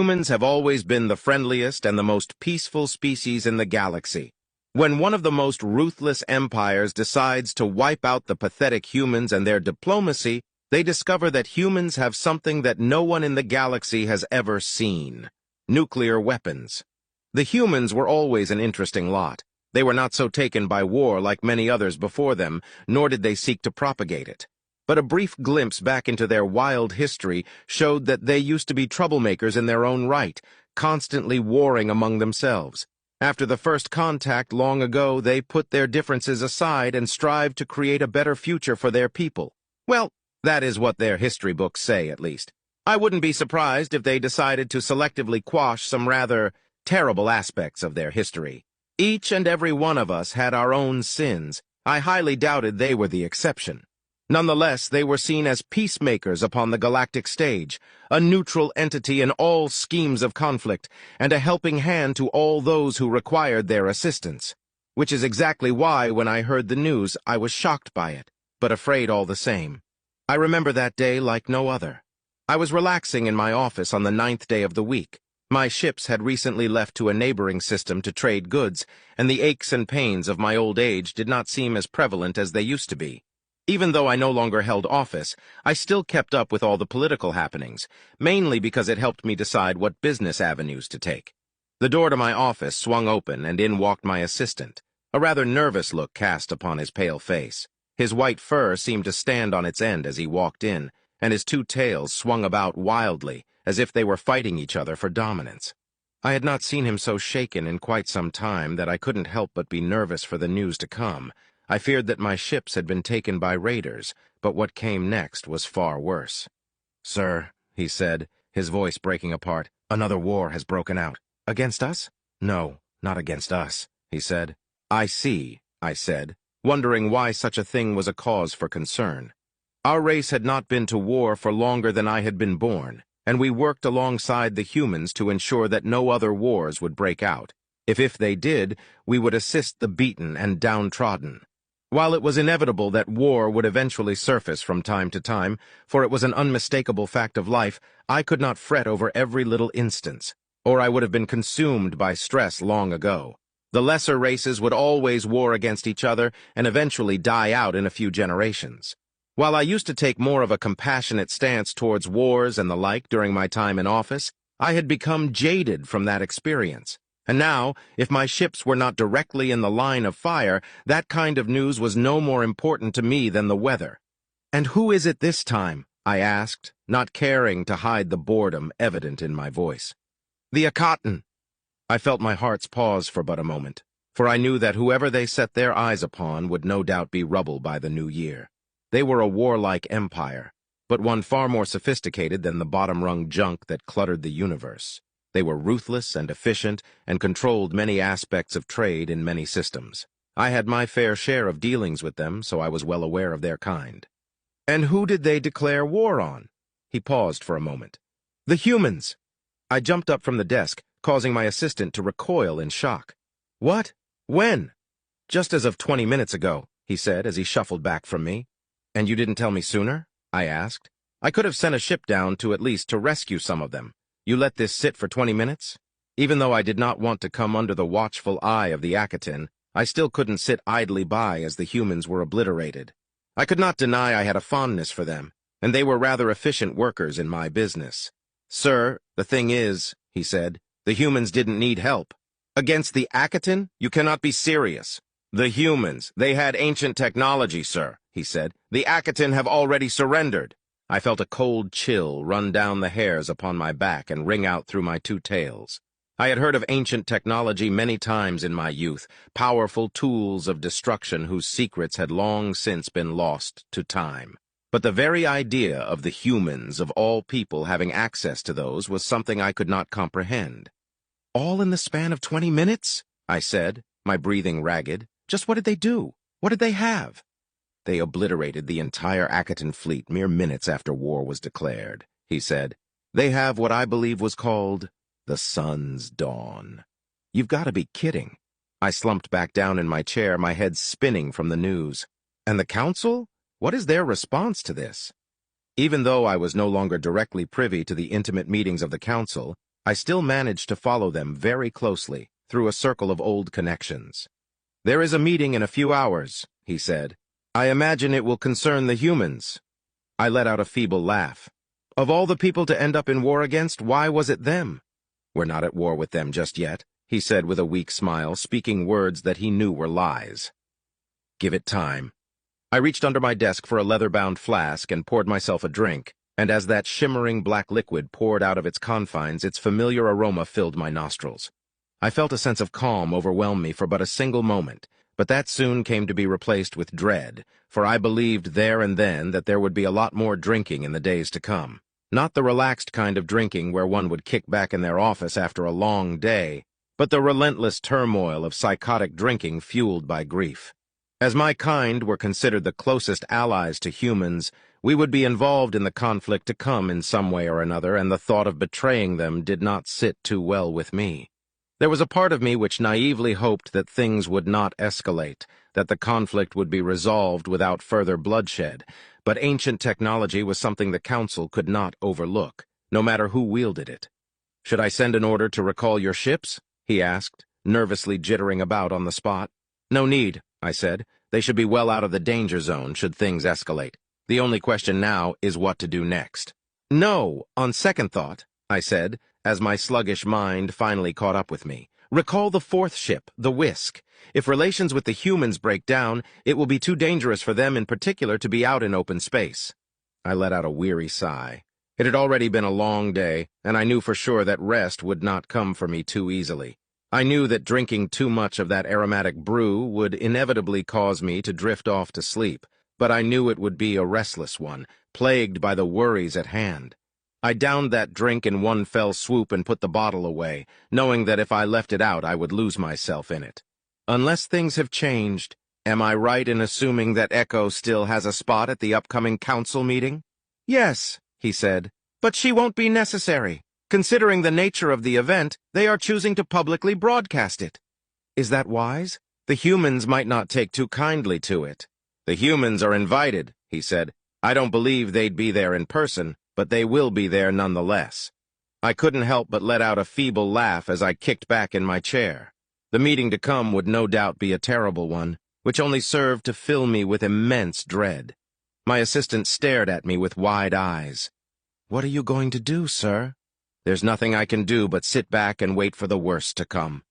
Humans have always been the friendliest and the most peaceful species in the galaxy. When one of the most ruthless empires decides to wipe out the pathetic humans and their diplomacy, they discover that humans have something that no one in the galaxy has ever seen: nuclear weapons. The humans were always an interesting lot. They were not so taken by war like many others before them, nor did they seek to propagate it. But a brief glimpse back into their wild history showed that they used to be troublemakers in their own right, constantly warring among themselves. After the first contact long ago, they put their differences aside and strived to create a better future for their people. Well, that is what their history books say, at least. I wouldn't be surprised if they decided to selectively quash some rather terrible aspects of their history. Each and every one of us had our own sins. I highly doubted they were the exception. Nonetheless, they were seen as peacemakers upon the galactic stage, a neutral entity in all schemes of conflict, and a helping hand to all those who required their assistance. Which is exactly why, when I heard the news, I was shocked by it, but afraid all the same. I remember that day like no other. I was relaxing in my office on the 9th day of the week. My ships had recently left to a neighboring system to trade goods, and the aches and pains of my old age did not seem as prevalent as they used to be. Even though I no longer held office, I still kept up with all the political happenings, mainly because it helped me decide what business avenues to take. The door to my office swung open, and in walked my assistant, a rather nervous look cast upon his pale face. His white fur seemed to stand on its end as he walked in, and his two tails swung about wildly, as if they were fighting each other for dominance. I had not seen him so shaken in quite some time that I couldn't help but be nervous for the news to come. I feared that my ships had been taken by raiders, but what came next was far worse. "Sir," he said, his voice breaking apart, "another war has broken out." "Against us?" "No, not against us," he said. "I see," I said, wondering why such a thing was a cause for concern. Our race had not been to war for longer than I had been born, and we worked alongside the humans to ensure that no other wars would break out. If they did, we would assist the beaten and downtrodden. While it was inevitable that war would eventually surface from time to time, for it was an unmistakable fact of life, I could not fret over every little instance, or I would have been consumed by stress long ago. The lesser races would always war against each other and eventually die out in a few generations. While I used to take more of a compassionate stance towards wars and the like during my time in office, I had become jaded from that experience. And now, if my ships were not directly in the line of fire, that kind of news was no more important to me than the weather. "And who is it this time?" I asked, not caring to hide the boredom evident in my voice. "The Akatan." I felt my heart's pause for but a moment, for I knew that whoever they set their eyes upon would no doubt be rubble by the new year. They were a warlike empire, but one far more sophisticated than the bottom-rung junk that cluttered the universe. They were ruthless and efficient and controlled many aspects of trade in many systems. I had my fair share of dealings with them, so I was well aware of their kind. "And who did they declare war on?" He paused for a moment. "The humans." I jumped up from the desk, causing my assistant to recoil in shock. "What? When?" "Just as of 20 minutes ago," he said as he shuffled back from me. "And you didn't tell me sooner?" I asked. "I could have sent a ship down to at least to rescue some of them. You let this sit for 20 minutes? Even though I did not want to come under the watchful eye of the Akatan, I still couldn't sit idly by as the humans were obliterated. I could not deny I had a fondness for them, and they were rather efficient workers in my business. "Sir, the thing is," he said, "the humans didn't need help." "Against the Akatan? You cannot be serious." "The humans, they had ancient technology, sir," he said. "The Akatan have already surrendered." I felt a cold chill run down the hairs upon my back and ring out through my two tails. I had heard of ancient technology many times in my youth, powerful tools of destruction whose secrets had long since been lost to time. But the very idea of the humans of all people having access to those was something I could not comprehend. "All in the span of 20 minutes?" I said, my breathing ragged. "Just what did they do? What did they have?" "They obliterated the entire Akatan fleet mere minutes after war was declared," he said. "They have what I believe was called the Sun's Dawn." "You've got to be kidding." I slumped back down in my chair, my head spinning from the news. "And the Council? What is their response to this?" Even though I was no longer directly privy to the intimate meetings of the Council, I still managed to follow them very closely, through a circle of old connections. "There is a meeting in a few hours," he said. "I imagine it will concern the humans." I let out a feeble laugh. "Of all the people to end up in war against, why was it them?" "We're not at war with them just yet," he said with a weak smile, speaking words that he knew were lies. "Give it time." I reached under my desk for a leather-bound flask and poured myself a drink, and as that shimmering black liquid poured out of its confines, its familiar aroma filled my nostrils. I felt a sense of calm overwhelm me for but a single moment, but that soon came to be replaced with dread, for I believed there and then that there would be a lot more drinking in the days to come. Not the relaxed kind of drinking where one would kick back in their office after a long day, but the relentless turmoil of psychotic drinking fueled by grief. As my kind were considered the closest allies to humans, we would be involved in the conflict to come in some way or another, and the thought of betraying them did not sit too well with me. There was a part of me which naively hoped that things would not escalate, that the conflict would be resolved without further bloodshed, but ancient technology was something the Council could not overlook, no matter who wielded it. "Should I send an order to recall your ships?" he asked, nervously jittering about on the spot. "No need," I said. "They should be well out of the danger zone should things escalate. The only question now is what to do next." "No, on second thought," I said, as my sluggish mind finally caught up with me. "Recall the fourth ship, the Whisk. If relations with the humans break down, it will be too dangerous for them in particular to be out in open space." I let out a weary sigh. It had already been a long day, and I knew for sure that rest would not come for me too easily. I knew that drinking too much of that aromatic brew would inevitably cause me to drift off to sleep, but I knew it would be a restless one, plagued by the worries at hand. I downed that drink in one fell swoop and put the bottle away, knowing that if I left it out I would lose myself in it. Unless things have changed, am I right in assuming that Echo still has a spot at the upcoming council meeting? "Yes," he said, "but she won't be necessary. Considering the nature of the event, they are choosing to publicly broadcast it." "Is that wise? The humans might not take too kindly to it." "The humans are invited," he said. "I don't believe they'd be there in person, but they will be there nonetheless." I couldn't help but let out a feeble laugh as I kicked back in my chair. The meeting to come would no doubt be a terrible one, which only served to fill me with immense dread. My assistant stared at me with wide eyes. "What are you going to do, sir?" "There's nothing I can do but sit back and wait for the worst to come."